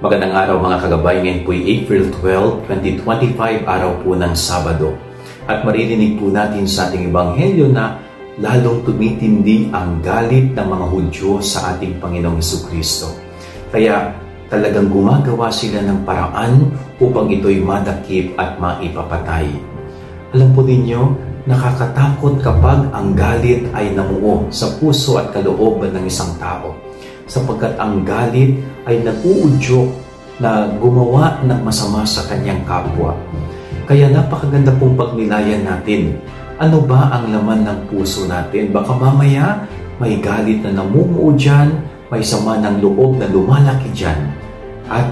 Magandang araw mga kagabay, ngayon po ay April 12, 2025, araw po ng Sabado. At maririnig po natin sa ating Ebanghelyo na lalong tumitindi ang galit ng mga Hudyo sa ating Panginoong Jesucristo. Kaya talagang gumagawa sila ng paraan upang ito'y madakip at maipapatay. Alam po ninyo, nakakatakot kapag ang galit ay namuo sa puso at kalooban ng isang tao. Sapagkat ang galit ay nag-uudyok na gumawa ng masama sa kanyang kapwa. Kaya napakaganda pong pagnilayan natin. Ano ba ang laman ng puso natin? Baka mamaya may galit na namumuo dyan, may sama ng loob na lumalaki dyan. At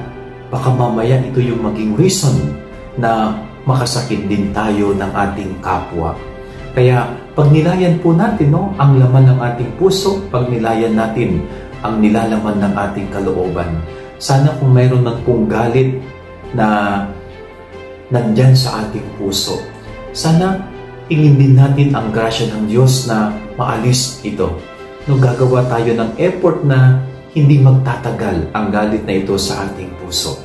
baka mamaya ito yung maging reason na makasakit din tayo ng ating kapwa. Kaya pagnilayan po natin ang laman ng ating puso, pagnilayan natin ang nilalaman ng ating kalooban. Sana kung mayroon man pong galit na nandyan sa ating puso, sana tingin din natin ang grasya ng Diyos na maalis ito. Gagawa tayo ng effort na hindi magtatagal ang galit na ito sa ating puso.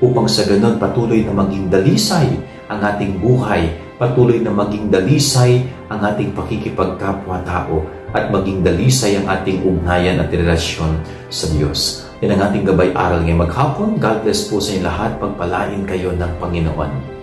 Upang sa ganon patuloy na maging dalisay ang ating buhay, patuloy na maging dalisay ang ating pakikipagkapwa-tao, at maging dalisay ang ating ugnayan at relasyon sa Diyos. Yan ang ating gabay aral ngayong maghapon. God bless po sa inyo lahat. Pagpalain kayo ng Panginoon.